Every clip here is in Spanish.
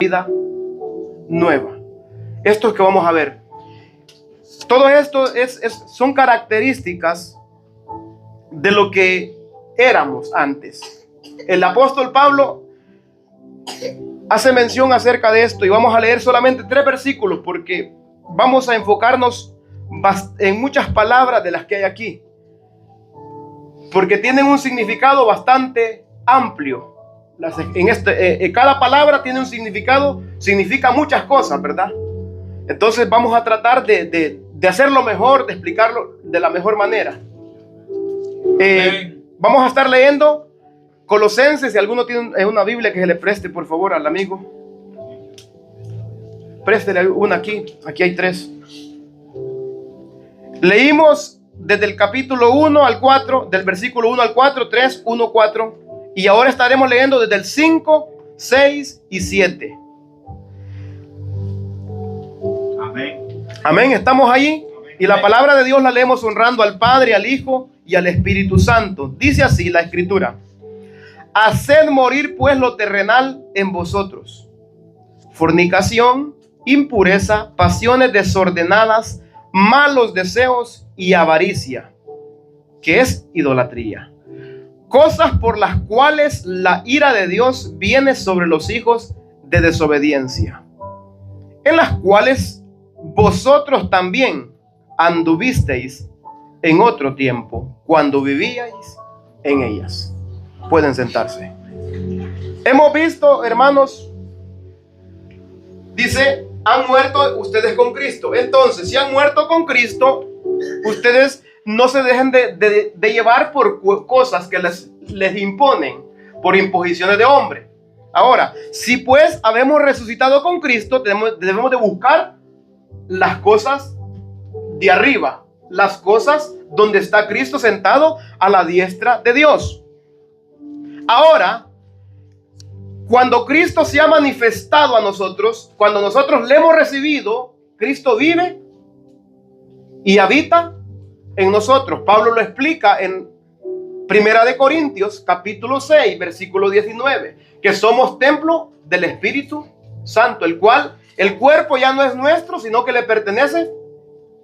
vida nueva. Esto es que vamos a ver. Todo esto son características de lo que éramos antes. El apóstol Pablo hace mención acerca de esto y vamos a leer solamente 3 versículos porque vamos a enfocarnos en muchas palabras de las que hay aquí, porque tienen un significado bastante amplio. Cada palabra tiene un significado, significa muchas cosas, ¿verdad? Entonces vamos a tratar de hacerlo mejor, de explicarlo de la mejor manera. Vamos a estar leyendo Colosenses. Si alguno tiene una Biblia, que se le preste por favor al amigo. Préstele una aquí. Aquí hay 3. Leímos desde el capítulo 1 al 4, del versículo 1 al 4, 3, 1, 4. Y ahora estaremos leyendo desde el 5, 6 y 7. Amén. Amén. Estamos allí. Y la palabra de Dios la leemos honrando al Padre, al Hijo y al Espíritu Santo. Dice así la Escritura: haced morir pues lo terrenal en vosotros: fornicación, impureza, pasiones desordenadas, malos deseos y avaricia, que es idolatría, cosas por las cuales la ira de Dios viene sobre los hijos de desobediencia, en las cuales vosotros también anduvisteis en otro tiempo, cuando vivíais en ellas. Pueden sentarse. Hemos visto, hermanos, dice, han muerto ustedes con Cristo. Entonces, si han muerto con Cristo, ustedes no se dejen de llevar por cosas que les imponen, por imposiciones de hombre. Ahora, si pues habemos resucitado con Cristo, debemos de buscar las cosas de arriba, las cosas donde está Cristo sentado a la diestra de Dios. Ahora, cuando Cristo se ha manifestado a nosotros, cuando nosotros le hemos recibido, Cristo vive y habita en nosotros. Pablo lo explica en 1 Corintios capítulo 6, versículo 19, que somos templo del Espíritu Santo, el cual el cuerpo ya no es nuestro, sino que le pertenece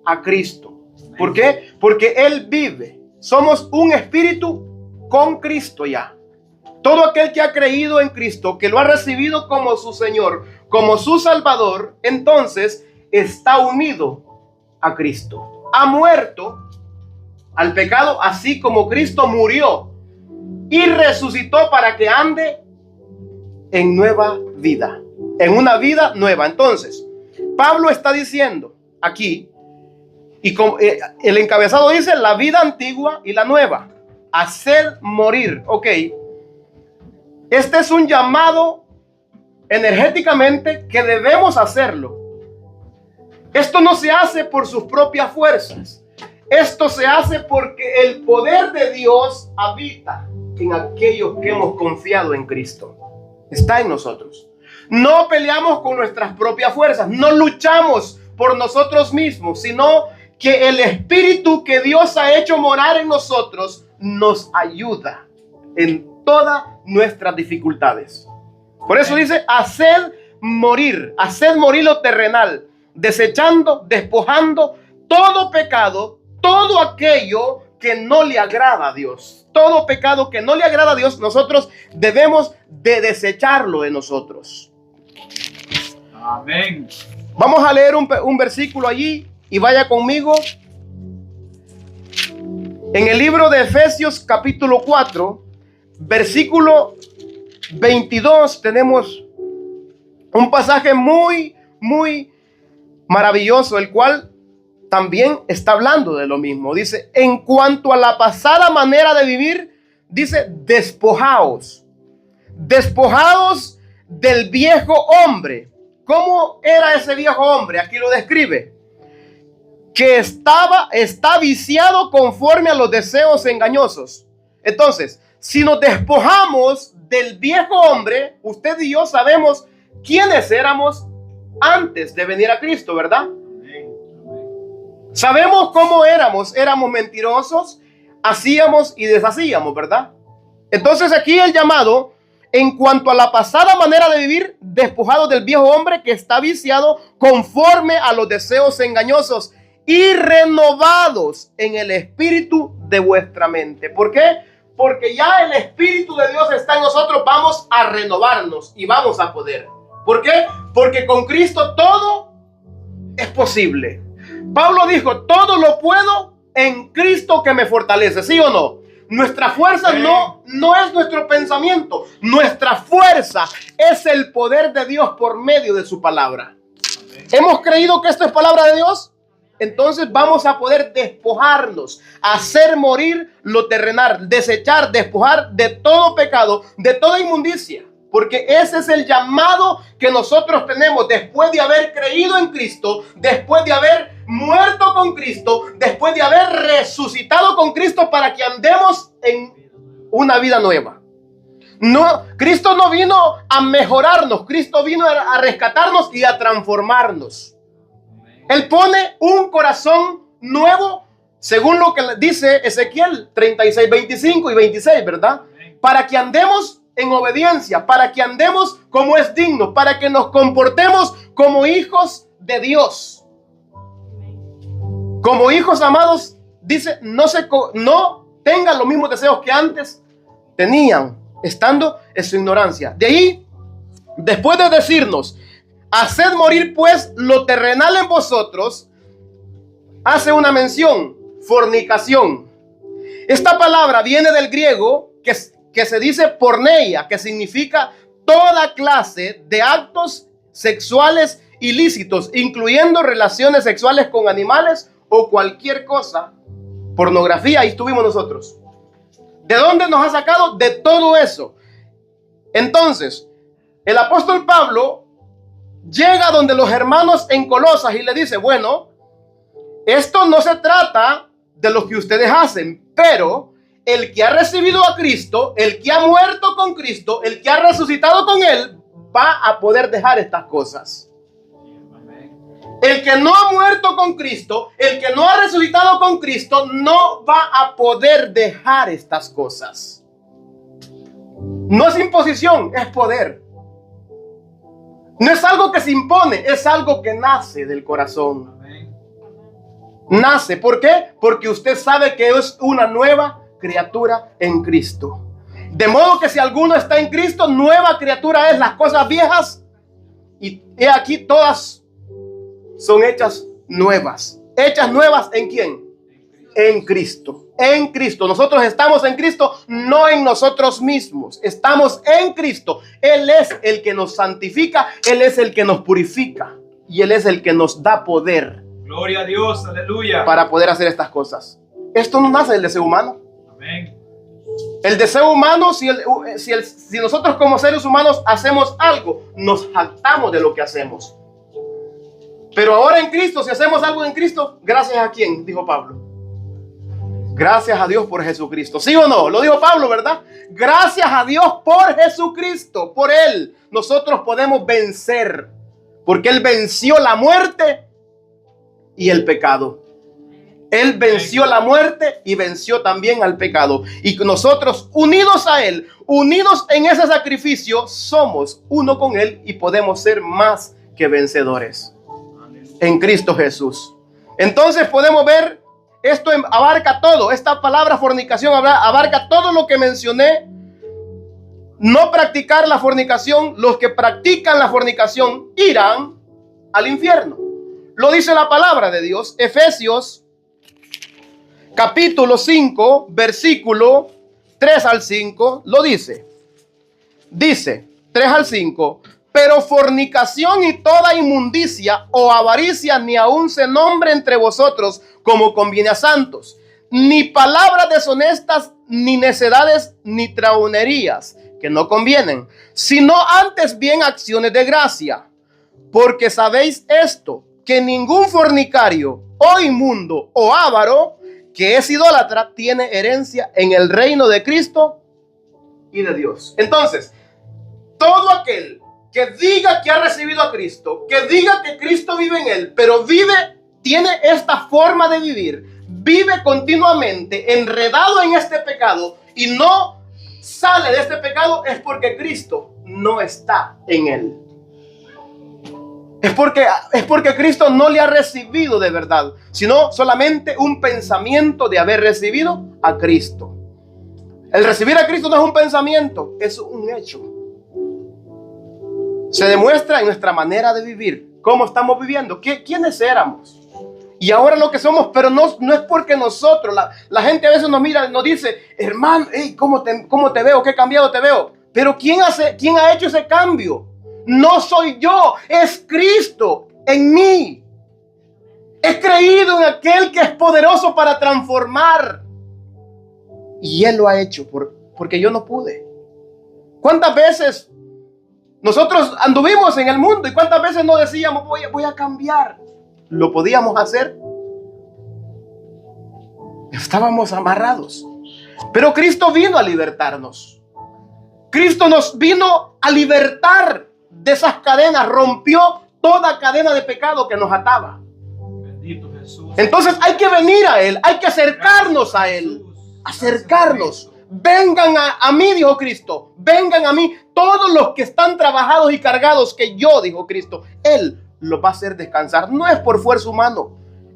a Cristo. ¿Por qué? Porque Él vive. Somos un espíritu con Cristo ya. Todo aquel que ha creído en Cristo, que lo ha recibido como su Señor, como su Salvador, entonces está unido a Cristo. Ha muerto al pecado, así como Cristo murió y resucitó para que ande en nueva vida, en una vida nueva. Entonces, Pablo está diciendo aquí, y el encabezado dice la vida antigua y la nueva, hacer morir. Ok, este es un llamado energéticamente que debemos hacerlo. Esto no se hace por sus propias fuerzas. Esto se hace porque el poder de Dios habita en aquellos que hemos confiado en Cristo. Está en nosotros. No peleamos con nuestras propias fuerzas. No luchamos por nosotros mismos, sino que el Espíritu que Dios ha hecho morar en nosotros nos ayuda en todas nuestras dificultades. Por eso dice, haced morir lo terrenal, desechando, despojando todo pecado, todo aquello que no le agrada a Dios. Todo pecado que no le agrada a Dios, nosotros debemos de desecharlo de nosotros. Amén. Vamos a leer un versículo allí y vaya conmigo. En el libro de Efesios capítulo 4, versículo 22, tenemos un pasaje muy, muy maravilloso, el cual también está hablando de lo mismo. Dice, en cuanto a la pasada manera de vivir, dice, despojaos del viejo hombre. ¿Cómo era ese viejo hombre? Aquí lo describe. Que está viciado conforme a los deseos engañosos. Entonces, si nos despojamos del viejo hombre, usted y yo sabemos quiénes éramos antes de venir a Cristo, ¿verdad? Sabemos cómo éramos mentirosos, hacíamos y deshacíamos, ¿verdad? Entonces aquí el llamado en cuanto a la pasada manera de vivir, despojados del viejo hombre que está viciado conforme a los deseos engañosos y renovados en el espíritu de vuestra mente. ¿Por qué? Porque ya el Espíritu de Dios está en nosotros. Vamos a renovarnos y vamos a poder. ¿Por qué? Porque con Cristo todo es posible. Pablo dijo, todo lo puedo en Cristo que me fortalece. ¿Sí o no? Nuestra fuerza no es nuestro pensamiento. Nuestra fuerza es el poder de Dios por medio de su palabra. ¿Hemos creído que esto es palabra de Dios? Entonces vamos a poder despojarnos, hacer morir lo terrenal, desechar, despojar de todo pecado, de toda inmundicia. Porque ese es el llamado que nosotros tenemos después de haber creído en Cristo, después de haber muerto con Cristo, después de haber resucitado con Cristo, para que andemos en una vida nueva. No, Cristo no vino a mejorarnos, Cristo vino a rescatarnos y a transformarnos. Él pone un corazón nuevo, según lo que dice Ezequiel 36, 25 y 26, ¿verdad? Para que andemos en obediencia, para que andemos como es digno, para que nos comportemos como hijos de Dios. Como hijos amados, dice, no tengan los mismos deseos que antes tenían, estando en su ignorancia. De ahí, después de decirnos, haced morir pues lo terrenal en vosotros, hace una mención, fornicación. Esta palabra viene del griego que se dice porneia, que significa toda clase de actos sexuales ilícitos, incluyendo relaciones sexuales con animales o cualquier cosa. Pornografía, ahí estuvimos nosotros. ¿De dónde nos ha sacado? De todo eso. Entonces, el apóstol Pablo llega donde los hermanos en Colosas y le dice, bueno, esto no se trata de lo que ustedes hacen, pero el que ha recibido a Cristo, el que ha muerto con Cristo, el que ha resucitado con Él, va a poder dejar estas cosas. El que no ha muerto con Cristo, el que no ha resucitado con Cristo, no va a poder dejar estas cosas. No es imposición, es poder. No es algo que se impone, es algo que nace del corazón. Nace, ¿por qué? Porque usted sabe que es una nueva criatura en Cristo. De modo que si alguno está en Cristo, nueva criatura es. Las cosas viejas y he aquí todas son hechas nuevas. ¿Hechas nuevas en quién? En Cristo. En Cristo. Nosotros estamos en Cristo, no en nosotros mismos. Estamos en Cristo. Él es el que nos santifica, Él es el que nos purifica y Él es el que nos da poder. Gloria a Dios, aleluya. Para poder hacer estas cosas. Esto no nace del deseo humano. Amén. El deseo humano, si nosotros como seres humanos hacemos algo, nos jactamos de lo que hacemos. Pero ahora en Cristo, si hacemos algo en Cristo, ¿gracias a quién? Dijo Pablo. Gracias a Dios por Jesucristo. ¿Sí o no? Lo dijo Pablo, ¿verdad? Gracias a Dios por Jesucristo. Por Él nosotros podemos vencer. Porque Él venció la muerte y el pecado. Él venció la muerte y venció también al pecado. Y nosotros, unidos a Él, unidos en ese sacrificio, somos uno con Él y podemos ser más que vencedores en Cristo Jesús. Entonces podemos ver, esto abarca todo. Esta palabra fornicación abarca todo lo que mencioné. No practicar la fornicación. Los que practican la fornicación irán al infierno. Lo dice la palabra de Dios. Efesios capítulo 5, versículo 3 al 5, lo dice. Dice, 3 al 5, pero fornicación y toda inmundicia o avaricia ni aun se nombre entre vosotros como conviene a santos, ni palabras deshonestas, ni necedades, ni traunerías, que no convienen, sino antes bien acciones de gracia. Porque sabéis esto, que ningún fornicario o inmundo o avaro que es idólatra tiene herencia en el reino de Cristo y de Dios. Entonces, todo aquel que diga que ha recibido a Cristo, que diga que Cristo vive en él, pero tiene esta forma de vivir, vive continuamente enredado en este pecado y no sale de este pecado es porque Cristo no está en él. Es porque Cristo no le ha recibido de verdad, sino solamente un pensamiento de haber recibido a Cristo. El recibir a Cristo no es un pensamiento, es un hecho. Se demuestra en nuestra manera de vivir, cómo estamos viviendo, quiénes éramos y ahora lo que somos, pero no es porque nosotros, la gente a veces nos mira, nos dice, hermano, hey, ¿cómo te veo? ¿Qué cambiado te veo? Pero ¿quién ha hecho ese cambio? No soy yo, es Cristo en mí. He creído en aquel que es poderoso para transformar. Y Él lo ha hecho porque yo no pude. ¿Cuántas veces nosotros anduvimos en el mundo y cuántas veces no decíamos voy a cambiar? ¿Lo podíamos hacer? Estábamos amarrados. Pero Cristo vino a libertarnos. Cristo nos vino a libertar de esas cadenas, rompió toda cadena de pecado que nos ataba. Bendito Jesús. Entonces hay que venir a Él, hay que acercarnos a Él, acercarnos. Vengan a mí, dijo Cristo, vengan a mí todos los que están trabajados y cargados, que yo, dijo Cristo, Él los va a hacer descansar. No es por fuerza humana,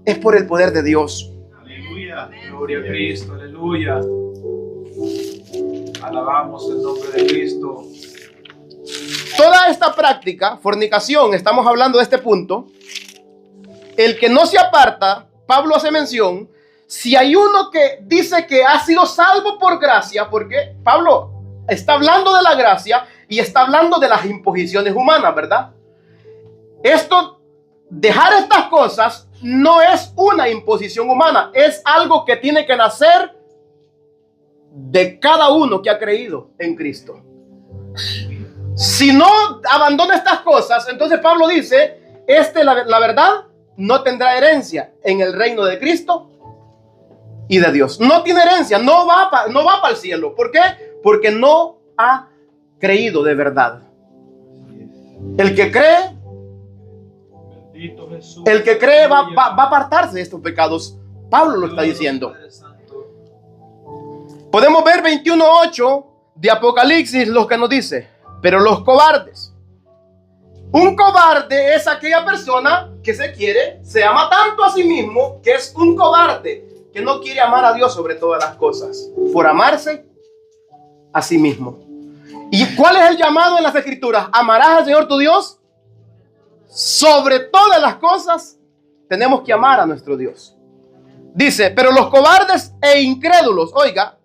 es por el poder de Dios. Aleluya, gloria a Cristo, aleluya. Alabamos el nombre de Cristo. Toda esta práctica, fornicación, estamos hablando de este punto, el que no se aparta, Pablo hace mención, si hay uno que dice que ha sido salvo por gracia, porque Pablo está hablando de la gracia y está hablando de las imposiciones humanas, ¿verdad? Esto, dejar estas cosas no es una imposición humana, es algo que tiene que nacer de cada uno que ha creído en Cristo. Si no abandona estas cosas, entonces Pablo dice, la verdad no tendrá herencia en el reino de Cristo y de Dios. No tiene herencia, no va para el cielo. ¿Por qué? Porque no ha creído de verdad. El que cree, Bendito Jesús. el que cree va a apartarse de estos pecados. Pablo lo está diciendo. Podemos ver 21:8 de Apocalipsis, lo que nos dice. Pero los cobardes. Un cobarde es aquella persona que se ama tanto a sí mismo, que es un cobarde, que no quiere amar a Dios sobre todas las cosas, por amarse a sí mismo. ¿Y cuál es el llamado en las Escrituras? Amarás al Señor tu Dios sobre todas las cosas. Tenemos que amar a nuestro Dios. Dice, pero los cobardes e incrédulos, oiga,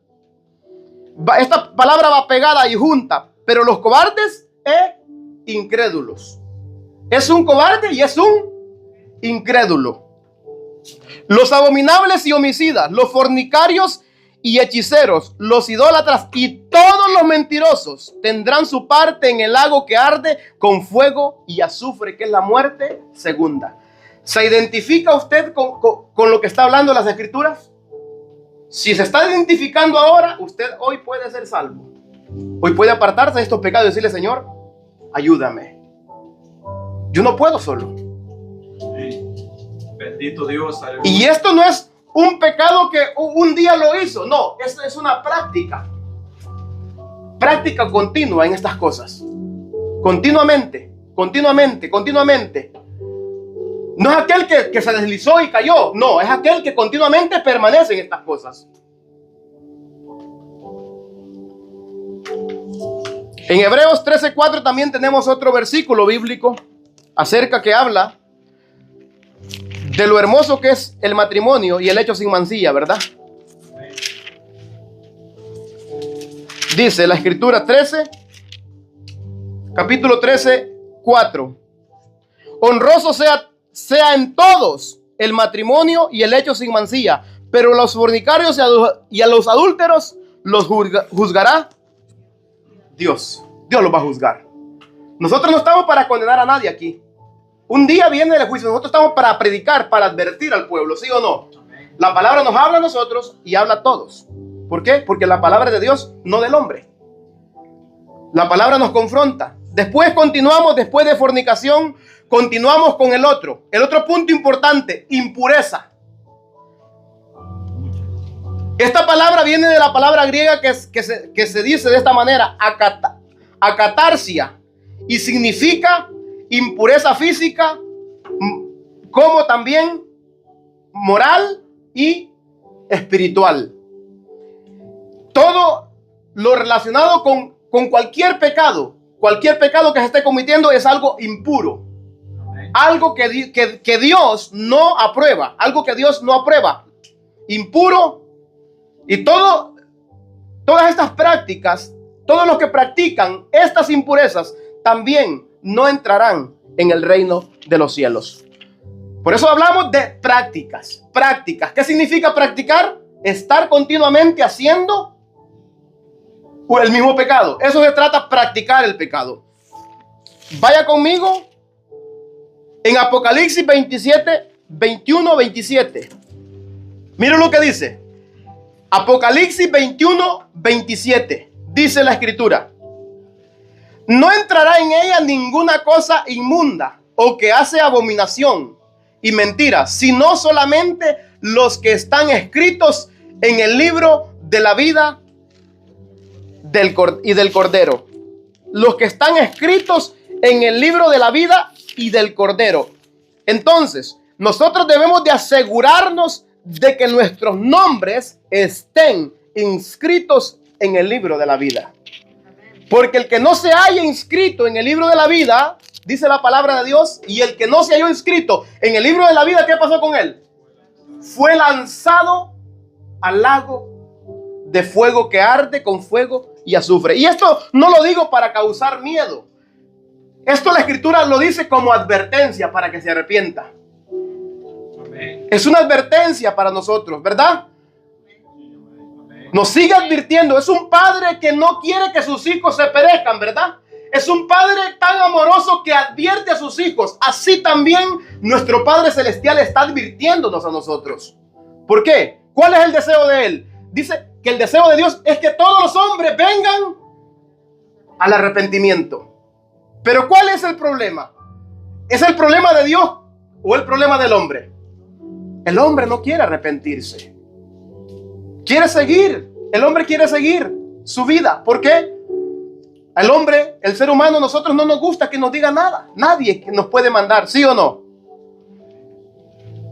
esta palabra va pegada y junta. Pero los cobardes e incrédulos. Es un cobarde y es un incrédulo. Los abominables y homicidas, los fornicarios y hechiceros, los idólatras y todos los mentirosos tendrán su parte en el lago que arde con fuego y azufre, que es la muerte segunda. ¿Se identifica usted con lo que está hablando las Escrituras? Si se está identificando ahora, usted hoy puede ser salvo. Hoy puede apartarse de estos pecados y decirle, Señor, ayúdame. Yo no puedo solo. Bendito Dios, aleluya. Y esto no es un pecado que un día lo hizo. No, esto es una práctica. Práctica continua en estas cosas. Continuamente. No es aquel que se deslizó y cayó. No, es aquel que continuamente permanece en estas cosas. En Hebreos 13:4 también tenemos otro versículo bíblico acerca que habla de lo hermoso que es el matrimonio y el hecho sin mancilla, ¿verdad? Dice la Escritura capítulo 13:4. Honroso sea en todos el matrimonio y el hecho sin mancilla, pero a los fornicarios y a los adúlteros los juzgará Dios. Dios los va a juzgar. Nosotros no estamos para condenar a nadie aquí. Un día viene el juicio. Nosotros estamos para predicar, para advertir al pueblo, ¿sí o no? La palabra nos habla a nosotros y habla a todos. ¿Por qué? Porque la palabra es de Dios, no del hombre. La palabra nos confronta. Después continuamos, después de fornicación, continuamos con el otro. El otro punto importante, impureza. Esta palabra viene de la palabra griega que se dice de esta manera, acatarsia, y significa impureza física, como también moral y espiritual. Todo lo relacionado con cualquier pecado que se esté cometiendo es algo impuro. Algo que Dios no aprueba. Algo que Dios no aprueba. Impuro. Y todas estas prácticas, todos los que practican estas impurezas, también no entrarán en el reino de los cielos. Por eso hablamos de prácticas. Prácticas. ¿Qué significa practicar? Estar continuamente haciendo el mismo pecado. Eso se trata, practicar el pecado. Vaya conmigo en Apocalipsis 27, 21, 27. Miren lo que dice. Apocalipsis 21, 27. Dice la escritura: no entrará en ella ninguna cosa inmunda o que hace abominación y mentira, sino solamente los que están escritos en el libro de la vida del Cordero. Los que están escritos en el libro de la vida y del Cordero. Entonces, nosotros debemos de asegurarnos de que nuestros nombres estén inscritos en el libro de la vida. Porque el que no se haya inscrito en el libro de la vida, dice la palabra de Dios, y el que no se haya inscrito en el libro de la vida, ¿qué pasó con él? Fue lanzado al lago de fuego que arde con fuego y azufre. Y esto no lo digo para causar miedo. Esto la escritura lo dice como advertencia para que se arrepienta. Amén. Es una advertencia para nosotros, ¿verdad? Nos sigue advirtiendo. Es un padre que no quiere que sus hijos se perezcan, ¿verdad? Es un padre tan amoroso que advierte a sus hijos. Así también nuestro Padre Celestial está advirtiéndonos a nosotros. ¿Por qué? ¿Cuál es el deseo de él? Dice que el deseo de Dios es que todos los hombres vengan al arrepentimiento. Pero ¿cuál es el problema? ¿Es el problema de Dios o el problema del hombre? El hombre no quiere arrepentirse. Quiere seguir. El hombre quiere seguir su vida. ¿Por qué? Al hombre, el ser humano, nosotros no nos gusta que nos diga nada. Nadie nos puede mandar, ¿sí o no?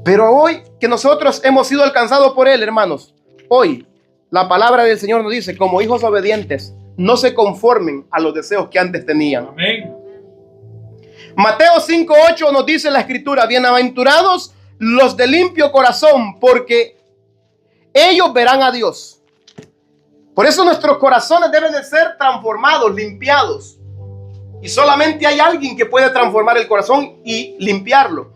Pero hoy que nosotros hemos sido alcanzados por él, hermanos, hoy la palabra del Señor nos dice, como hijos obedientes, no se conformen a los deseos que antes tenían. Amén. Mateo 5:8 nos dice la escritura: bienaventurados los de limpio corazón, porque ellos verán a Dios. Por eso nuestros corazones deben de ser transformados, limpiados. Y solamente hay alguien que puede transformar el corazón y limpiarlo.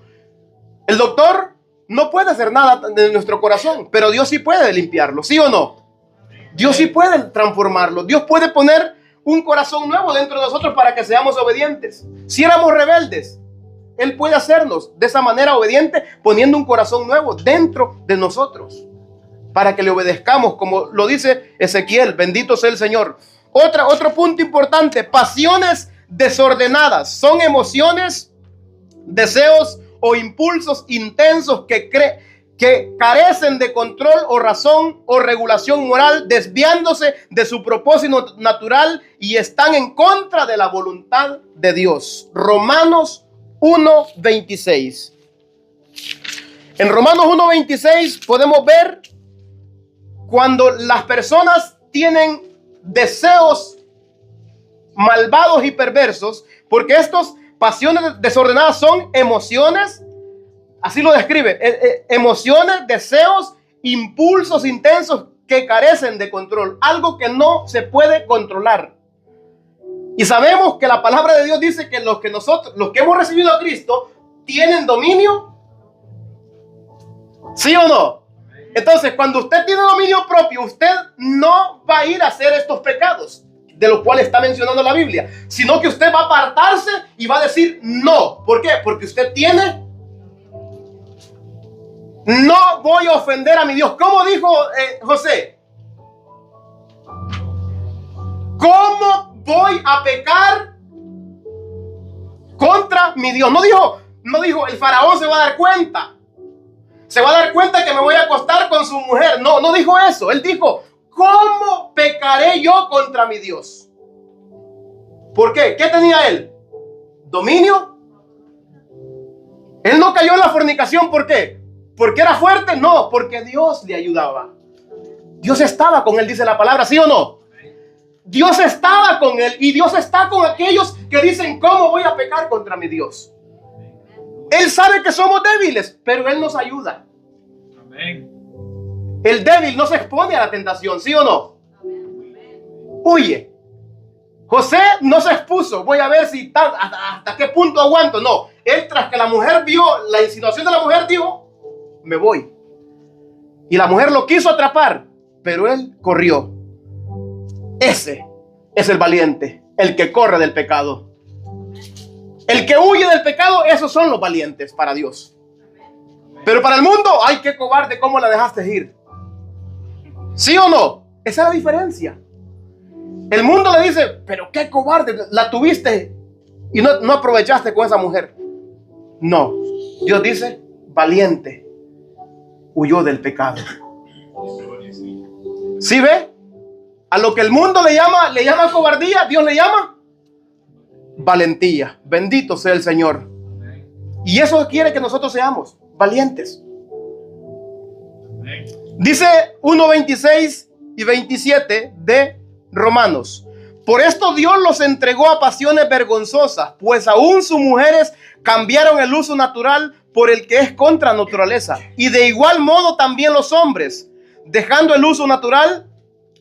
El doctor no puede hacer nada de nuestro corazón, pero Dios sí puede limpiarlo, ¿sí o no? Dios sí puede transformarlo. Dios puede poner un corazón nuevo dentro de nosotros para que seamos obedientes. Si éramos rebeldes, Él puede hacernos de esa manera obediente, poniendo un corazón nuevo dentro de nosotros, para que le obedezcamos, como lo dice Ezequiel. Bendito sea el Señor. Otro punto importante: pasiones desordenadas. Son emociones, deseos o impulsos intensos que carecen de control o razón o regulación moral, desviándose de su propósito natural y están en contra de la voluntad de Dios. Romanos 1:26. En Romanos 1:26 podemos ver cuando las personas tienen deseos malvados y perversos, porque estos pasiones desordenadas son emociones, así lo describe, emociones, deseos, impulsos intensos que carecen de control, algo que no se puede controlar. Y sabemos que la palabra de Dios dice que los que hemos recibido a Cristo, tienen dominio, ¿sí o no? Entonces, cuando usted tiene dominio propio, usted no va a ir a hacer estos pecados de los cuales está mencionando la Biblia, sino que usted va a apartarse y va a decir no. ¿Por qué? Porque usted tiene... No voy a ofender a mi Dios. ¿Cómo dijo José? ¿Cómo voy a pecar contra mi Dios? No dijo el faraón se va a dar cuenta, se va a dar cuenta que me voy a acostar con su mujer. No, no dijo eso. Él dijo, ¿cómo pecaré yo contra mi Dios? ¿Por qué? ¿Qué tenía él? ¿Dominio? Él no cayó en la fornicación. ¿Por qué? ¿Porque era fuerte? No, porque Dios le ayudaba. Dios estaba con él, dice la palabra, ¿sí o no? Dios estaba con él y Dios está con aquellos que dicen, ¿cómo voy a pecar contra mi Dios? Él sabe que somos débiles, pero Él nos ayuda. Amén. El débil no se expone a la tentación, ¿sí o no? Huye. José no se expuso. Voy a ver si hasta qué punto aguanto. No, él tras que la mujer vio la insinuación de la mujer, dijo, me voy. Y la mujer lo quiso atrapar, pero él corrió. Ese es el valiente, el que corre del pecado. El que huye del pecado, esos son los valientes para Dios. Pero para el mundo, ay, qué cobarde, ¿cómo la dejaste ir? ¿Sí o no? Esa es la diferencia. El mundo le dice, pero qué cobarde, la tuviste y no aprovechaste con esa mujer. No, Dios dice, valiente, huyó del pecado. ¿Sí ve? A lo que el mundo le llama cobardía, Dios le llama valentía. Bendito sea el Señor. Y eso quiere que nosotros seamos valientes. Dice 1:26 y 27 de Romanos. Por esto Dios los entregó a pasiones vergonzosas, pues aún sus mujeres cambiaron el uso natural por el que es contra naturaleza. Y de igual modo también los hombres, dejando el uso natural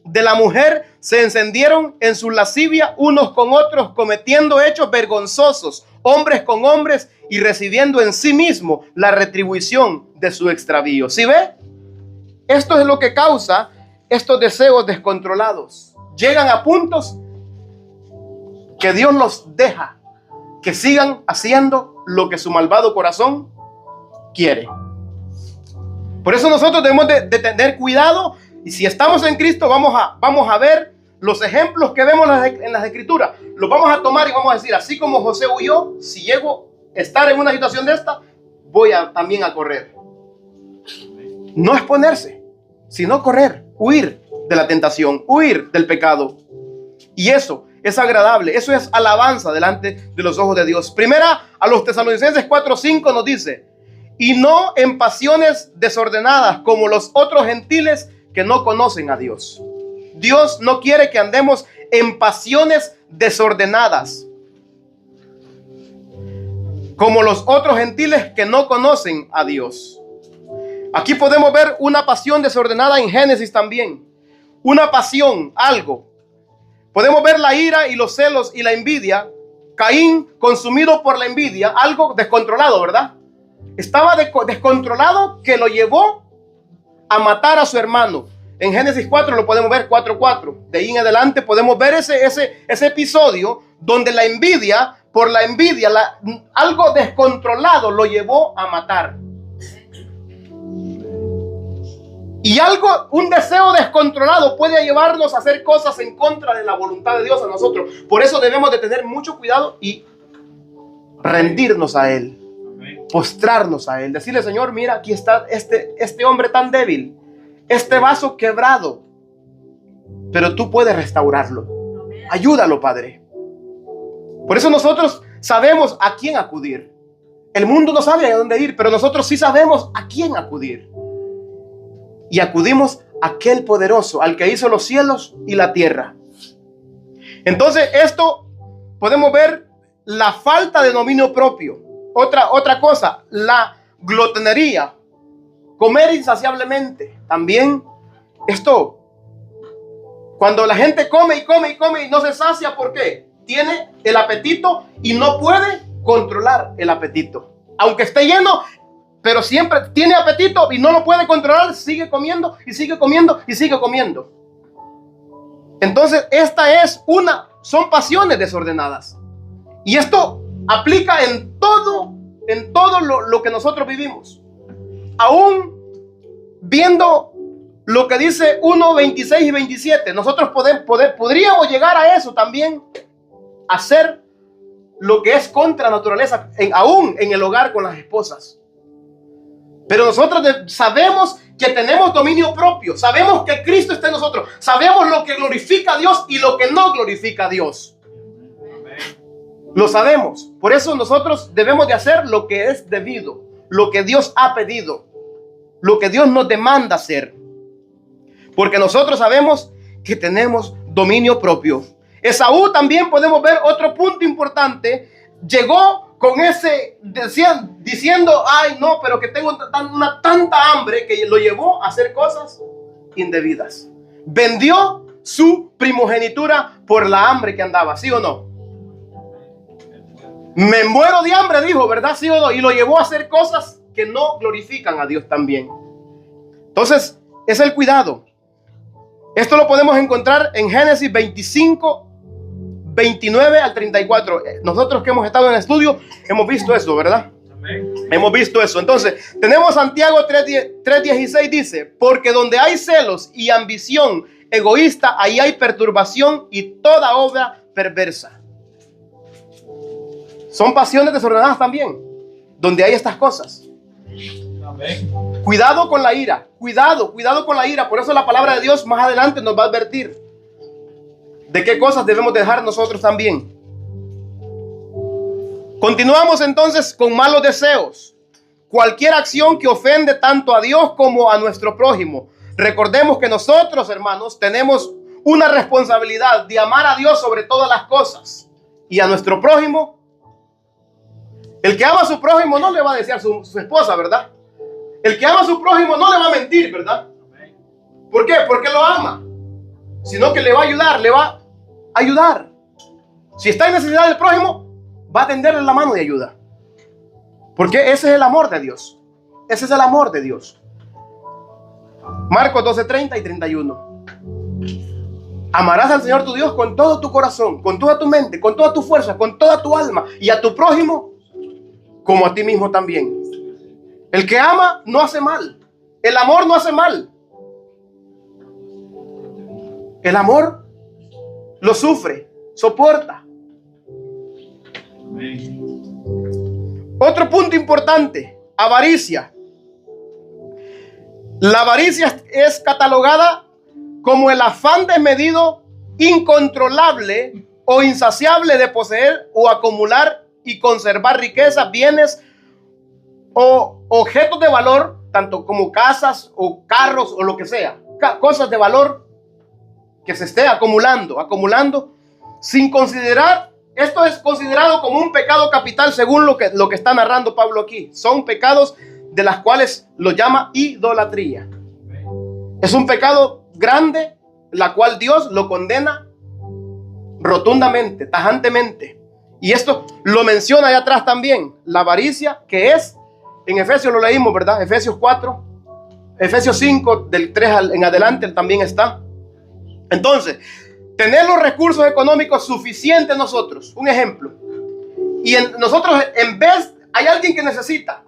de la mujer, se encendieron en su lascivia unos con otros, cometiendo hechos vergonzosos, hombres con hombres, y recibiendo en sí mismo la retribución de su extravío. ¿Sí ve? Esto es lo que causa estos deseos descontrolados. Llegan a puntos que Dios los deja que sigan haciendo lo que su malvado corazón quiere. Por eso nosotros debemos de tener cuidado. Y si estamos en Cristo, vamos a ver los ejemplos que vemos en las Escrituras. Los vamos a tomar y vamos a decir, así como José huyó, si llego a estar en una situación de esta, voy también a correr. No exponerse, sino correr, huir de la tentación, huir del pecado. Y eso es agradable, eso es alabanza delante de los ojos de Dios. Primera a los Tesalonicenses 4:5 nos dice, y no en pasiones desordenadas como los otros gentiles que no conocen a Dios. Dios no quiere que andemos en pasiones desordenadas como los otros gentiles que no conocen a Dios. Aquí podemos ver una pasión desordenada en Génesis también. Una pasión, algo. Podemos ver la ira y los celos y la envidia. Caín consumido por la envidia, algo descontrolado, ¿verdad? Estaba descontrolado que lo llevó a matar a su hermano. En Génesis 4 lo podemos ver, 4:4. De ahí en adelante podemos ver ese episodio donde la envidia, por la envidia, algo descontrolado lo llevó a matar. Y un deseo descontrolado puede llevarnos a hacer cosas en contra de la voluntad de Dios a nosotros. Por eso debemos de tener mucho cuidado y rendirnos a Él. Postrarnos a Él. Decirle, Señor, mira, aquí está este hombre tan débil. Este vaso quebrado. Pero tú puedes restaurarlo. Ayúdalo, Padre. Por eso nosotros sabemos a quién acudir. El mundo no sabe a dónde ir, pero nosotros sí sabemos a quién acudir. Y acudimos a aquel poderoso, al que hizo los cielos y la tierra. Entonces, esto podemos ver la falta de dominio propio. Otra cosa, la glotonería, comer insaciablemente. También esto, cuando la gente come y come y come y no se sacia, ¿por qué? Tiene el apetito y no puede controlar el apetito. Aunque esté lleno, pero siempre tiene apetito y no lo puede controlar, sigue comiendo y sigue comiendo y sigue comiendo. Entonces, son pasiones desordenadas. Y esto aplica en todo lo que nosotros vivimos. Aún viendo lo que dice 1:26 y 27, nosotros podríamos llegar a eso también, hacer lo que es contra naturaleza, aún en el hogar con las esposas. Pero nosotros sabemos que tenemos dominio propio. Sabemos que Cristo está en nosotros. Sabemos lo que glorifica a Dios y lo que no glorifica a Dios. Lo sabemos. Por eso nosotros debemos de hacer lo que es debido, lo que Dios ha pedido, lo que Dios nos demanda hacer. Porque nosotros sabemos que tenemos dominio propio. Esaú también podemos ver otro punto importante. Llegó con ese, diciendo, ay no, pero que tengo una tanta hambre, que lo llevó a hacer cosas indebidas. Vendió su primogenitura por la hambre que andaba, ¿sí o no? Me muero de hambre, dijo, ¿verdad? ¿Sí o no? Y lo llevó a hacer cosas que no glorifican a Dios también. Entonces, es el cuidado. Esto lo podemos encontrar en Génesis 25, 29 al 34. Nosotros que hemos estado en el estudio hemos visto eso, ¿verdad? Amén. Hemos visto eso. Entonces, tenemos Santiago 3:16, dice, porque donde hay celos y ambición egoísta, ahí hay perturbación y toda obra perversa. Son pasiones desordenadas también, donde hay estas cosas. Amén. Cuidado con la ira, cuidado con la ira. Por eso la palabra de Dios más adelante nos va a advertir de qué cosas debemos dejar nosotros también. Continuamos entonces con malos deseos. Cualquier acción que ofende tanto a Dios como a nuestro prójimo. Recordemos que nosotros, hermanos, tenemos una responsabilidad de amar a Dios sobre todas las cosas y a nuestro prójimo. El que ama a su prójimo no le va a desear su esposa, ¿verdad? El que ama a su prójimo no le va a mentir, ¿verdad? ¿Por qué? Porque lo ama. Sino que le va a ayudar. Si está en necesidad del prójimo, va a tenderle la mano de ayuda. Porque ese es el amor de Dios. Ese es el amor de Dios. Marcos 12:30 y 31. Amarás al Señor tu Dios con todo tu corazón, con toda tu mente, con toda tu fuerza, con toda tu alma, y a tu prójimo como a ti mismo también. El que ama no hace mal. El amor no hace mal. El amor lo sufre, soporta. Otro punto importante, avaricia. La avaricia es catalogada como el afán desmedido, incontrolable o insaciable de poseer o acumular y conservar riquezas, bienes o objetos de valor, tanto como casas o carros o lo que sea, cosas de valor que se esté acumulando sin considerar. Esto es considerado como un pecado capital según lo que está narrando Pablo aquí. Son pecados de las cuales lo llama idolatría. Es un pecado grande, la cual Dios lo condena rotundamente, tajantemente. Y esto lo menciona allá atrás también, la avaricia, que es, en Efesios lo leímos, ¿verdad? Efesios 4, Efesios 5, del 3 en adelante también está. Entonces, tener los recursos económicos suficientes nosotros, un ejemplo. Y nosotros, en vez, hay alguien que necesita,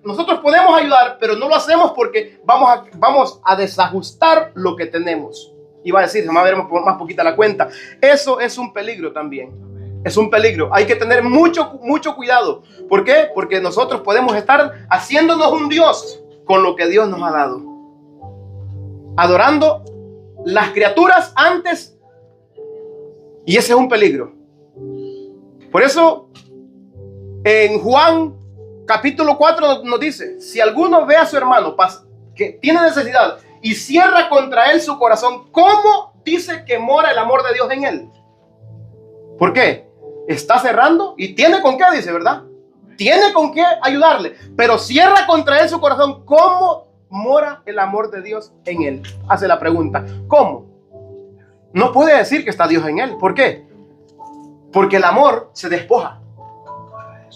nosotros podemos ayudar, pero no lo hacemos porque vamos a desajustar lo que tenemos. Y va a decir, se me va a ver más poquita la cuenta. Eso es un peligro también. Es un peligro. Hay que tener mucho cuidado. ¿Por qué? Porque nosotros podemos estar haciéndonos un Dios con lo que Dios nos ha dado. Adorando las criaturas antes. Y ese es un peligro. Por eso, en Juan capítulo 4 nos dice, si alguno ve a su hermano que tiene necesidad y cierra contra él su corazón, ¿cómo dice que mora el amor de Dios en él? ¿Por qué? Está cerrando y tiene con qué, dice, ¿verdad? Tiene con qué ayudarle, pero cierra contra él su corazón. ¿Cómo mora el amor de Dios en él? Hace la pregunta, ¿cómo? No puede decir que está Dios en él. ¿Por qué? Porque el amor se despoja.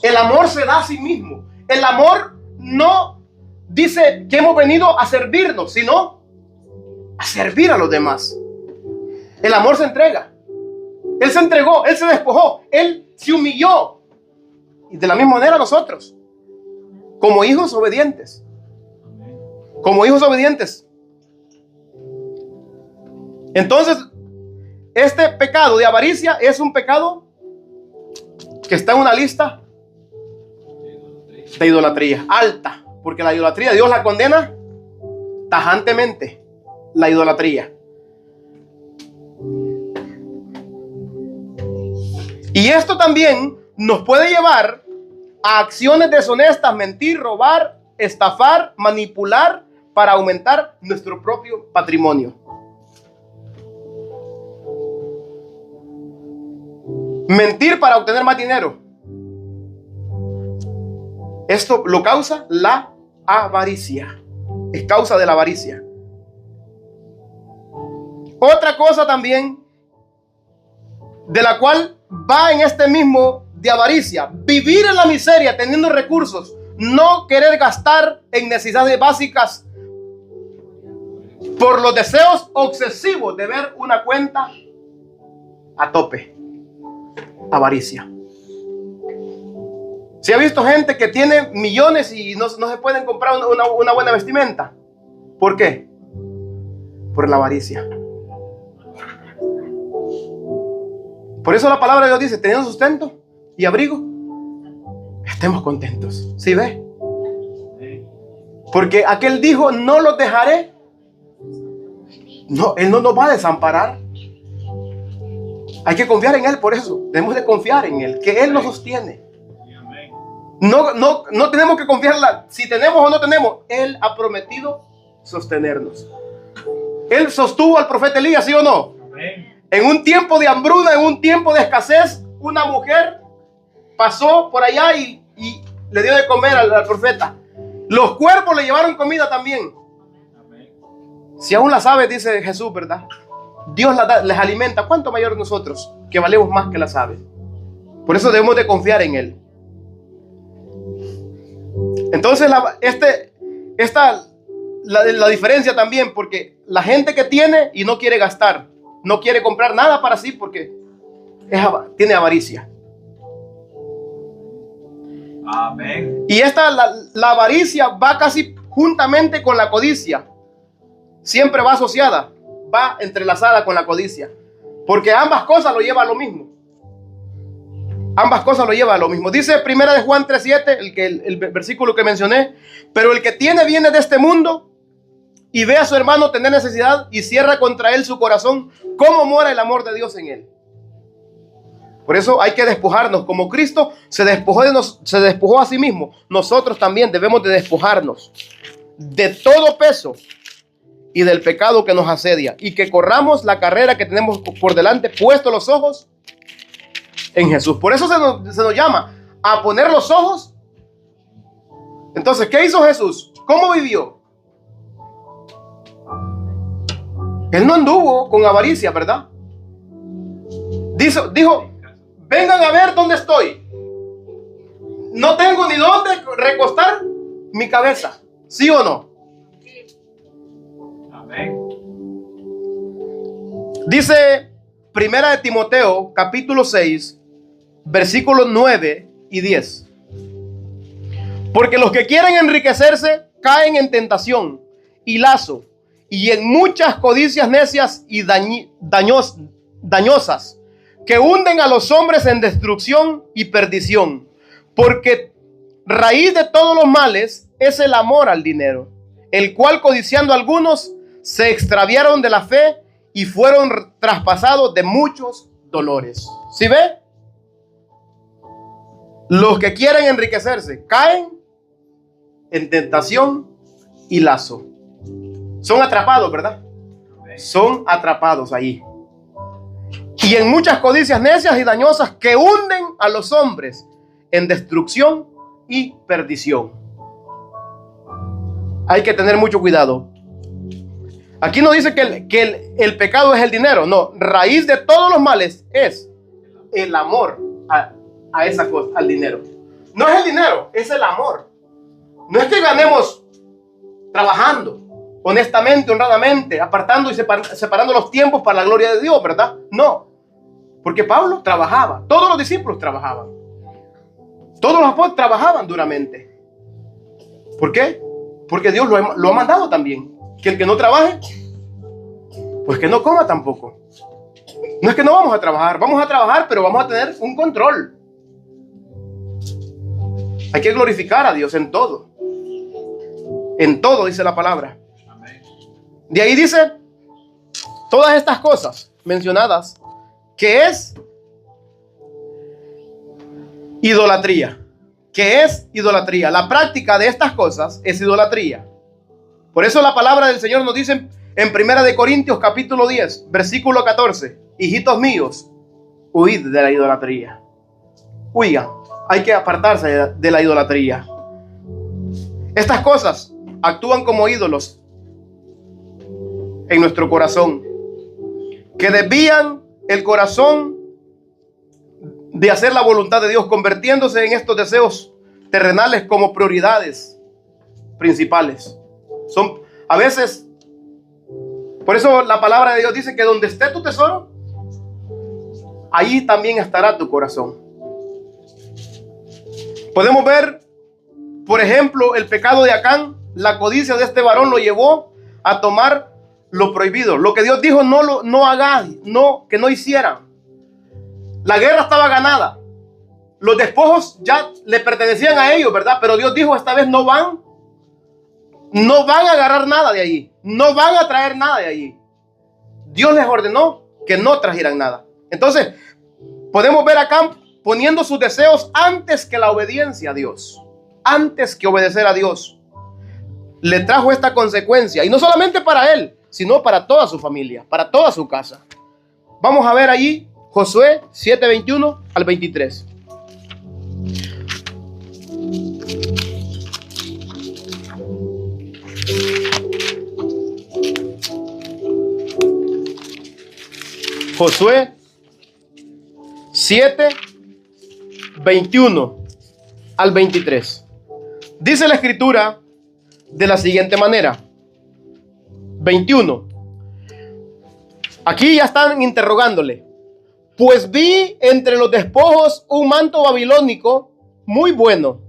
El amor se da a sí mismo. El amor no dice que hemos venido a servirnos, sino a servir a los demás. El amor se entrega. Él se entregó, Él se despojó, Él se humilló. Y de la misma manera nosotros, como hijos obedientes. Como hijos obedientes. Entonces, este pecado de avaricia es un pecado que está en una lista de idolatría alta. porque la idolatría Dios la condena tajantemente, la idolatría. Y esto también nos puede llevar a acciones deshonestas, mentir, robar, estafar, manipular para aumentar nuestro propio patrimonio. Mentir para obtener más dinero. Esto lo causa la avaricia. Es causa de la avaricia. Otra cosa también de la cual va en este mismo de avaricia: vivir en la miseria teniendo recursos, no querer gastar en necesidades básicas por los deseos obsesivos de ver una cuenta a tope. Avaricia. ¿Se ha visto gente que tiene millones y no se pueden comprar una buena vestimenta? ¿Por qué? Por la avaricia. Por eso la palabra de Dios dice: teniendo sustento y abrigo, estemos contentos. ¿Sí ve? Porque aquel dijo: no los dejaré. No, Él no nos va a desamparar. Hay que confiar en Él. Por eso debemos de confiar en Él, que Él nos sostiene. No tenemos que confiarla si tenemos o no tenemos. Él ha prometido sostenernos. Él sostuvo al profeta Elías, ¿sí o no? En un tiempo de hambruna, en un tiempo de escasez, una mujer pasó por allá y le dio de comer al profeta. Los cuervos le llevaron comida también. Si aún las aves, dice Jesús, ¿verdad? Dios les alimenta. ¿Cuánto mayor nosotros, que valemos más que las aves? Por eso debemos de confiar en Él. Entonces la diferencia también, porque la gente que tiene y no quiere gastar, no quiere comprar nada para sí porque tiene avaricia. Amén. Y la avaricia va casi juntamente con la codicia. Siempre va asociada, va entrelazada con la codicia, porque ambas cosas lo llevan a lo mismo. Ambas cosas lo llevan a lo mismo. Dice 1 de Juan 3:7, el versículo que mencioné: pero el que tiene bienes de este mundo y ve a su hermano tener necesidad y cierra contra él su corazón, ¿cómo mora el amor de Dios en él? Por eso hay que despojarnos. Como Cristo se despojó a sí mismo, nosotros también debemos de despojarnos de todo peso y del pecado que nos asedia, y que corramos la carrera que tenemos por delante, puesto los ojos en Jesús. Por eso se nos llama a poner los ojos. Entonces, ¿qué hizo Jesús? ¿Cómo vivió? Él no anduvo con avaricia, ¿verdad? Dijo: vengan a ver dónde estoy. No tengo ni dónde recostar mi cabeza. ¿Sí o no? Amén. Dice 1 de Timoteo, capítulo 6, versículos 9 y 10. Porque los que quieren enriquecerse caen en tentación y lazo, y en muchas codicias necias y dañosas, que hunden a los hombres en destrucción y perdición. Porque raíz de todos los males es el amor al dinero, el cual, codiciando algunos, se extraviaron de la fe y fueron traspasados de muchos dolores. ¿Sí ve? Los que quieren enriquecerse caen en tentación y lazo. Son atrapados, ¿verdad? Son atrapados ahí. Y en muchas codicias necias y dañosas que hunden a los hombres en destrucción y perdición. Hay que tener mucho cuidado. Aquí no dice que el pecado es el dinero. No, raíz de todos los males es el amor a esa cosa, al dinero. No es el dinero, es el amor. No es que ganemos trabajando honestamente, honradamente, apartando y separando los tiempos para la gloria de Dios, ¿verdad? No, porque Pablo trabajaba, todos los discípulos trabajaban, todos los apóstoles trabajaban duramente. ¿Por qué? Porque Dios lo ha mandado también, que el que no trabaje, pues que no coma tampoco. No es que no vamos a trabajar, pero vamos a tener un control. Hay que glorificar a Dios en todo. En todo dice la palabra. Amén. De ahí dice todas estas cosas mencionadas, que es idolatría. Que es idolatría. La práctica de estas cosas es idolatría. Por eso la palabra del Señor nos dice en 1 de Corintios capítulo 10, versículo 14: hijitos míos, huid de la idolatría. Huyan, hay que apartarse de la idolatría. Estas cosas actúan como ídolos en nuestro corazón, que desvían el corazón de hacer la voluntad de Dios, convirtiéndose en estos deseos terrenales como prioridades principales. Son a veces, por eso la palabra de Dios dice que donde esté tu tesoro, ahí también estará tu corazón. Podemos ver, por ejemplo, el pecado de Acán. La codicia de este varón lo llevó a tomar lo prohibido, lo que Dios dijo no hagan, que no hicieran. La guerra estaba ganada, los despojos ya le pertenecían a ellos, ¿verdad? Pero Dios dijo: esta vez no van a agarrar nada de allí, no van a traer nada de allí. Dios les ordenó que no trajeran nada. Entonces podemos ver a Acán poniendo sus deseos antes que la obediencia a Dios, antes que obedecer a Dios. Le trajo esta consecuencia, y no solamente para él, sino para toda su familia, para toda su casa. Vamos a ver allí Josué 7:21 al 23. Josué 7:21 al 23. Dice la escritura de la siguiente manera. 21. Aquí ya están interrogándole. Pues vi entre los despojos un manto babilónico muy bueno,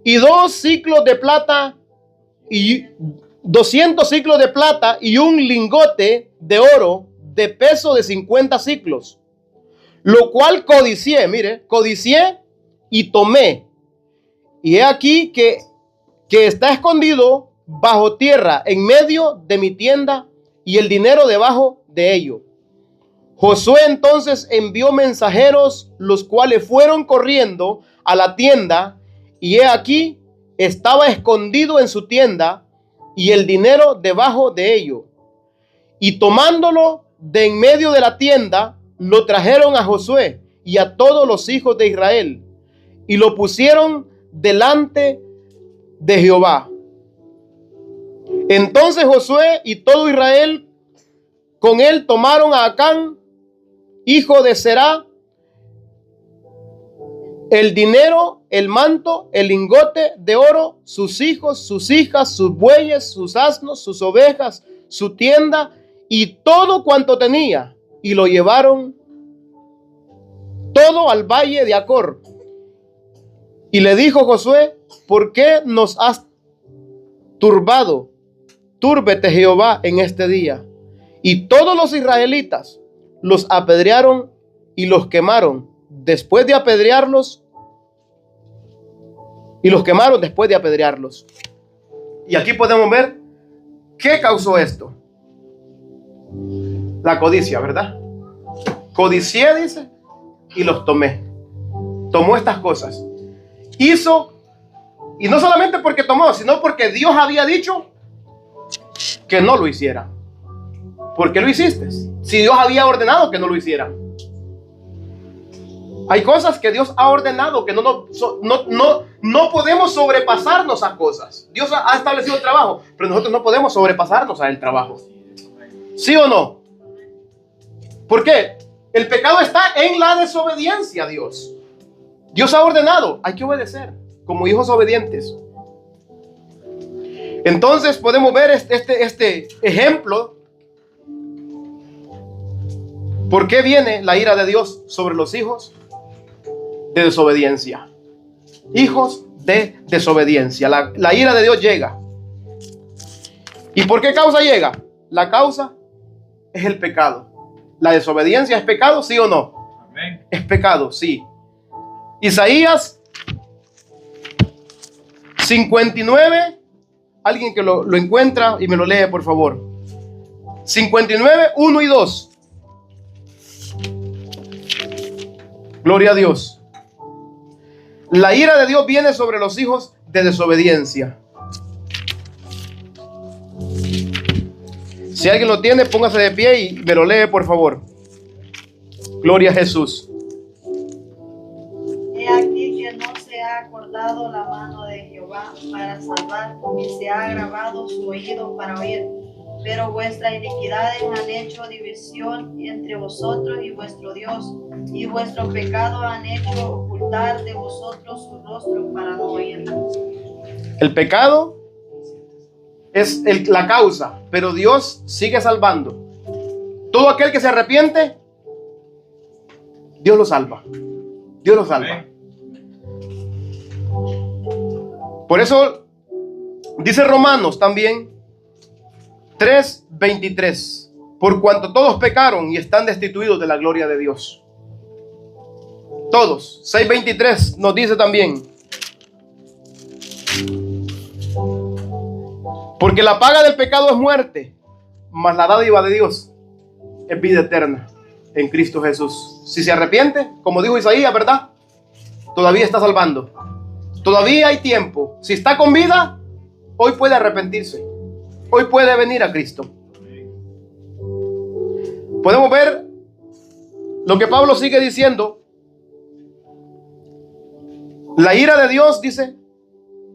y 2 ciclos de plata, y 200 ciclos de plata, y un lingote de oro de peso de 50 ciclos, lo cual codicié, mire, codicié y tomé. Y he aquí que está escondido bajo tierra en medio de mi tienda, y el dinero debajo de ello. Josué entonces envió mensajeros, los cuales fueron corriendo a la tienda, y he aquí estaba escondido en su tienda, y el dinero debajo de ello. Y tomándolo de en medio de la tienda, lo trajeron a Josué y a todos los hijos de Israel, y lo pusieron delante de Jehová. Entonces Josué y todo Israel con él tomaron a Acán, hijo de Zerá, el dinero, el manto, el lingote de oro, sus hijos, sus hijas, sus bueyes, sus asnos, sus ovejas, su tienda y todo cuanto tenía, y lo llevaron todo al valle de Acor. Y le dijo Josué: ¿por qué nos has turbado? Túrbete Jehová en este día. Y todos los israelitas los apedrearon y los quemaron después de apedrearlos. Y los quemaron después de apedrearlos. Y aquí podemos ver qué causó esto. La codicia, ¿verdad? Codicié, dice, y los tomé. Tomó estas cosas. Hizo, y no solamente porque tomó, sino porque Dios había dicho que no lo hiciera. ¿Por qué lo hiciste? Si Dios había ordenado que no lo hiciera. Hay cosas que Dios ha ordenado que no podemos sobrepasarnos a cosas. Dios ha establecido el trabajo, pero nosotros no podemos sobrepasarnos al trabajo. ¿Sí o no? ¿Por qué? El pecado está en la desobediencia a Dios. Dios ha ordenado, hay que obedecer como hijos obedientes. Entonces podemos ver este ejemplo. ¿Por qué viene la ira de Dios sobre los hijos de desobediencia? Hijos de desobediencia. La ira de Dios llega. ¿Y por qué causa llega? La causa es el pecado. ¿La desobediencia es pecado, sí o no? Amén. Es pecado, sí. Isaías 59, alguien que lo encuentra y me lo lee, por favor. 59, 1 y 2. Gloria a Dios. La ira de Dios viene sobre los hijos de desobediencia. Si alguien lo tiene, póngase de pie y me lo lee, por favor. Gloria a Jesús. He aquí que no se ha acordado la mano de Jehová para salvar, ni se ha agravado su oído para oír. Pero vuestras iniquidades han hecho división entre vosotros y vuestro Dios, y vuestros pecados han hecho ocultar de vosotros su rostro para no oír. El pecado es la causa, pero Dios sigue salvando. Todo aquel que se arrepiente, Dios lo salva. Dios lo salva. Por eso dice Romanos también 3:23, por cuanto todos pecaron y están destituidos de la gloria de Dios. Todos. 6:23 nos dice también, porque la paga del pecado es muerte, mas la dádiva de Dios es vida eterna en Cristo Jesús. Si se arrepiente, como dijo Isaías, ¿verdad? Todavía está salvando. Todavía hay tiempo. Si está con vida, hoy puede arrepentirse. Hoy puede venir a Cristo. Podemos ver lo que Pablo sigue diciendo. La ira de Dios, dice,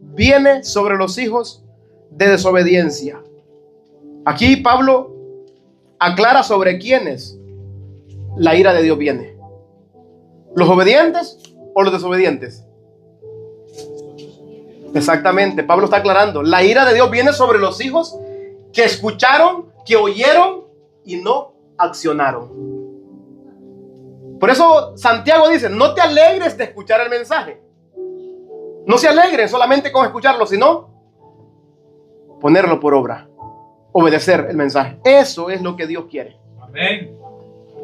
viene sobre los hijos de desobediencia. Aquí Pablo aclara sobre quiénes la ira de Dios viene. ¿Los obedientes o los desobedientes? Exactamente, Pablo está aclarando. La ira de Dios viene sobre los hijos que escucharon, que oyeron y no accionaron. Por eso Santiago dice, no te alegres de escuchar el mensaje. No se alegren solamente con escucharlo, sino ponerlo por obra, obedecer el mensaje. Eso es lo que Dios quiere. Amén.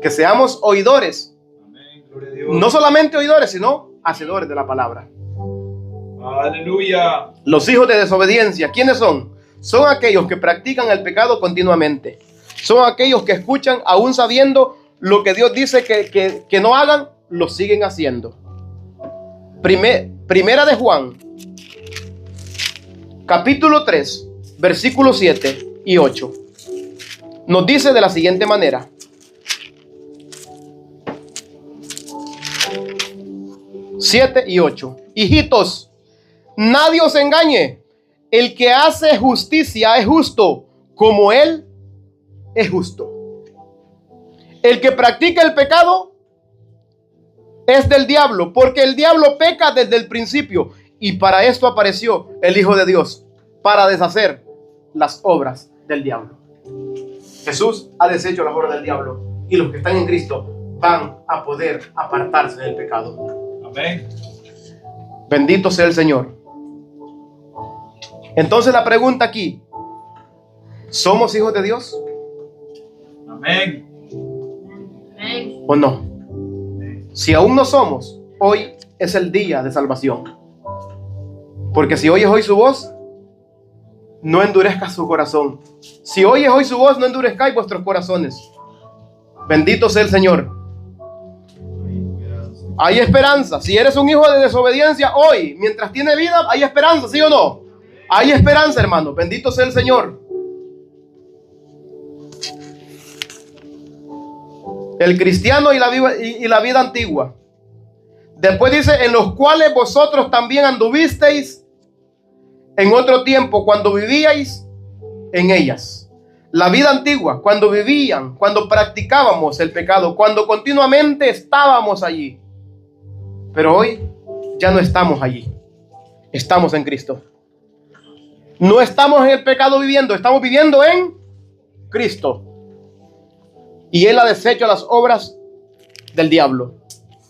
Que seamos oidores. Amén. Gloria a Dios. No solamente oidores, sino hacedores de la palabra. Aleluya. Los hijos de desobediencia, ¿quiénes son? Son aquellos que practican el pecado continuamente. Son aquellos que escuchan aún sabiendo lo que Dios dice que no hagan, lo siguen haciendo. Primera de Juan, capítulo 3, versículos 7 y 8. Nos dice de la siguiente manera. Siete y 8. Hijitos, nadie os engañe. El que hace justicia es justo, como Él es justo. El que practica el pecado es del diablo, porque el diablo peca desde el principio. Y para esto apareció el Hijo de Dios, para deshacer las obras del diablo. Jesús ha deshecho las obras del diablo, y los que están en Cristo van a poder apartarse del pecado. Amén. Bendito sea el Señor. Entonces la pregunta aquí, ¿somos hijos de Dios Amén. o no? Si aún no somos, hoy es el día de salvación. Porque si oyes hoy su voz, no endurezcas su corazón. Si oyes hoy su voz, no endurezcáis vuestros corazones. Bendito sea el Señor. Hay esperanza. Si eres un hijo de desobediencia hoy, mientras tiene vida, hay esperanza, ¿sí o no? Hay esperanza, hermano. Bendito sea el Señor. El cristiano y la vida antigua. Después dice, en los cuales vosotros también anduvisteis en otro tiempo, cuando vivíais en ellas. La vida antigua, cuando vivían, cuando practicábamos el pecado, cuando continuamente estábamos allí. Pero hoy ya no estamos allí. Estamos en Cristo. No estamos en el pecado viviendo, estamos viviendo en Cristo. Y Él ha deshecho las obras del diablo.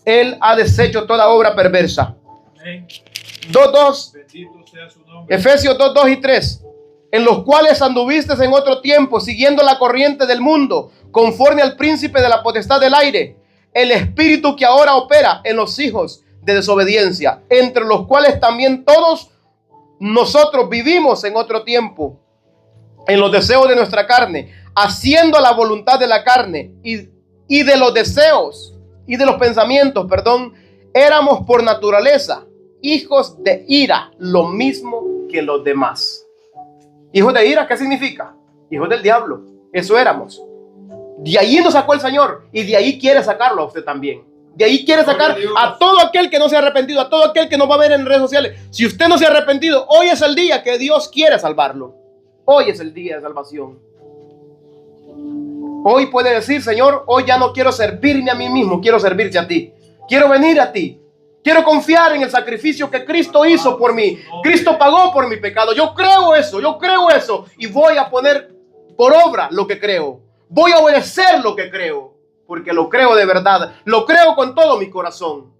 Él ha deshecho toda obra perversa. Amén. 2:2. Bendito sea su nombre. Efesios 2:2 y 3. En los cuales anduviste en otro tiempo, siguiendo la corriente del mundo, conforme al príncipe de la potestad del aire, el espíritu que ahora opera en los hijos de desobediencia, entre los cuales también todos nosotros vivimos en otro tiempo, en los deseos de nuestra carne, haciendo la voluntad de la carne y de los deseos y de los pensamientos, éramos por naturaleza hijos de ira, lo mismo que los demás. Hijos de ira, ¿qué significa? Hijos del diablo, eso éramos. De ahí nos sacó el Señor y de ahí quiere sacarlo a usted también. De ahí quiere sacar a todo aquel que no se ha arrepentido, a todo aquel que no va a ver en redes sociales. Si usted no se ha arrepentido, hoy es el día que Dios quiere salvarlo. Hoy es el día de salvación. Hoy puede decir: Señor, hoy ya no quiero servirme a mí mismo, quiero servirte a ti. Quiero venir a ti. Quiero confiar en el sacrificio que Cristo hizo por mí. Cristo pagó por mi pecado. Yo creo eso y voy a poner por obra lo que creo. Voy a obedecer lo que creo, porque lo creo de verdad. Lo creo con todo mi corazón.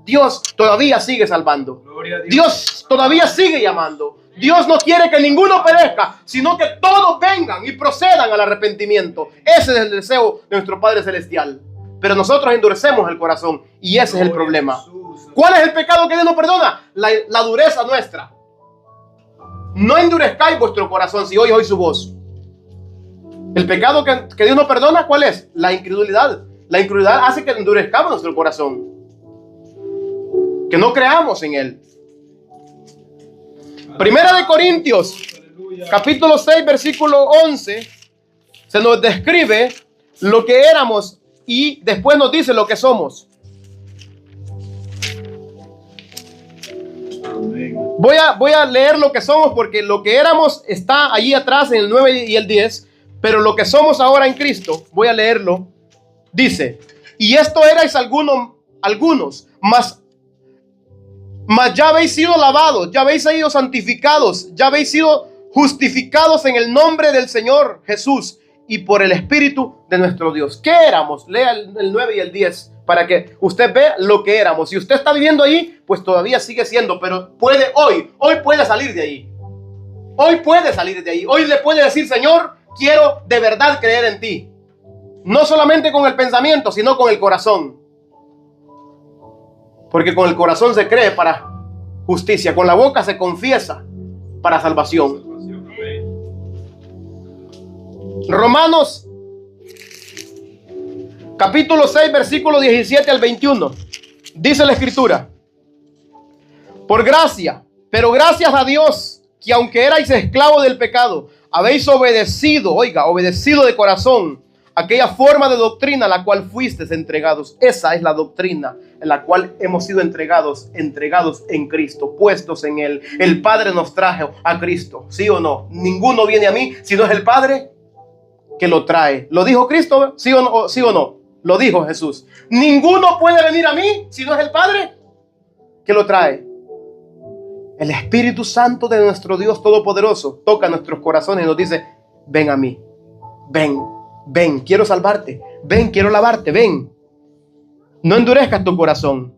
Dios todavía sigue salvando. Dios todavía sigue llamando. Dios no quiere que ninguno perezca, sino que todos vengan y procedan al arrepentimiento. Ese es el deseo de nuestro Padre Celestial. Pero nosotros endurecemos el corazón y ese es el problema. ¿Cuál es el pecado que Dios no perdona? La dureza nuestra. No endurezcáis vuestro corazón si oís hoy su voz. El pecado que Dios no perdona, ¿cuál es? La incredulidad. La incredulidad hace que endurezcamos nuestro corazón, que no creamos en Él. Primera de Corintios, capítulo 6, versículo 11, se nos describe lo que éramos y después nos dice lo que somos. Voy a leer lo que somos, porque lo que éramos está allí atrás en el 9 y el 10, pero lo que somos ahora en Cristo, voy a leerlo, dice: y esto erais algunos, mas ya habéis sido lavados, ya habéis sido santificados, ya habéis sido justificados en el nombre del Señor Jesús y por el Espíritu de nuestro Dios. ¿Qué éramos? Lea el 9 y el 10 para que usted vea lo que éramos. Si usted está viviendo ahí, pues todavía sigue siendo, pero hoy puede salir de ahí. Hoy puede salir de ahí. Hoy le puede decir: Señor, quiero de verdad creer en ti. No solamente con el pensamiento, sino con el corazón. Porque con el corazón se cree para justicia, con la boca se confiesa para salvación. Romanos capítulo 6, versículo 17 al 21. Dice la Escritura: por gracia, pero gracias a Dios, que aunque erais esclavos del pecado, habéis obedecido de corazón aquella forma de doctrina a la cual fuisteis entregados. Esa es la doctrina en la cual hemos sido entregados en Cristo, puestos en Él. El Padre nos trajo a Cristo, ¿sí o no? Ninguno viene a mí si no es el Padre que lo trae. ¿Lo dijo Cristo? ¿Sí o no? ¿Sí o no? Lo dijo Jesús. Ninguno puede venir a mí si no es el Padre que lo trae. El Espíritu Santo de nuestro Dios Todopoderoso toca nuestros corazones y nos dice: ven a mí, ven, quiero salvarte, ven, quiero lavarte, ven. No endurezcas tu corazón.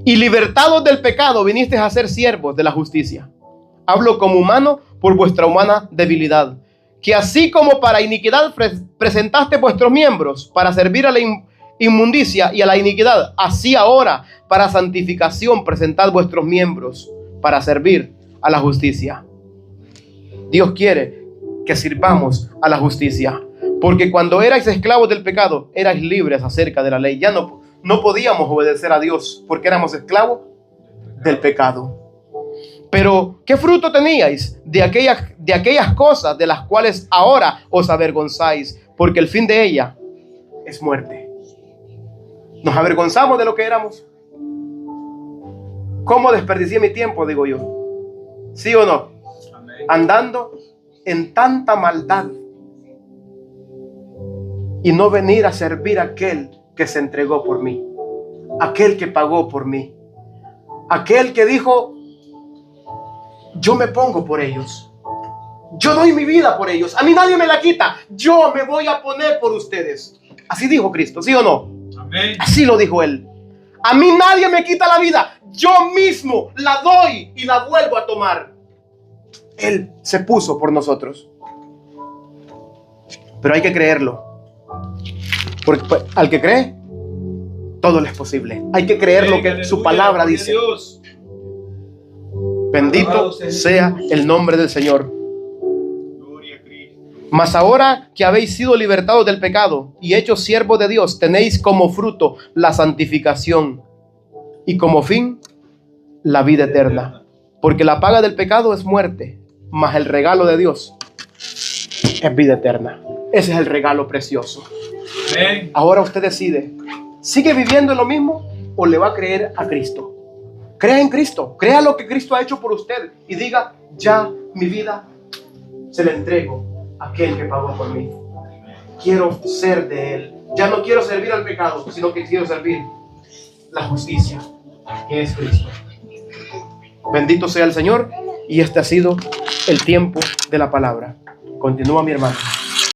Y libertados del pecado, vinisteis a ser siervos de la justicia. Hablo como humano por vuestra humana debilidad. Que así como para iniquidad presentaste vuestros miembros para servir a la inmundicia y a la iniquidad, así ahora para santificación presentad vuestros miembros para servir a la justicia. Dios quiere que sirvamos a la justicia, porque cuando erais esclavos del pecado, erais libres acerca de la ley. Ya no podíamos obedecer a Dios porque éramos esclavos del pecado. Pero ¿qué fruto teníais de aquellas cosas de las cuales ahora os avergonzáis? Porque el fin de ella es muerte. ¿Nos avergonzamos de lo que éramos? ¿Cómo desperdicié mi tiempo, digo yo? ¿Sí o no? Amén. Andando en tanta maldad y no venir a servir a aquel que se entregó por mí, aquel que pagó por mí, aquel que dijo: yo me pongo por ellos, yo doy mi vida por ellos, a mí nadie me la quita, yo me voy a poner por ustedes. Así dijo Cristo, ¿sí o no? Amén. Así lo dijo Él. A mí nadie me quita la vida, yo mismo la doy y la vuelvo a tomar. Él se puso por nosotros. Pero hay que creerlo, porque al que cree, todo le es posible. Hay que creer lo que su palabra dice. Bendito sea el nombre del Señor. Gloria a Cristo. Mas ahora que habéis sido libertados del pecado y hechos siervos de Dios, tenéis como fruto la santificación y como fin la vida eterna. Porque la paga del pecado es muerte, mas el regalo de Dios es vida eterna. Ese es el regalo precioso. Amén. Ahora usted decide, ¿sigue viviendo en lo mismo o le va a creer a Cristo? Crea en Cristo, crea lo que Cristo ha hecho por usted y diga, ya mi vida se la entrego a aquel que pagó por mí. Quiero ser de Él. Ya no quiero servir al pecado, sino que quiero servir la justicia, que es Cristo. Bendito sea el Señor, y este ha sido el tiempo de la palabra. Continúa mi hermano.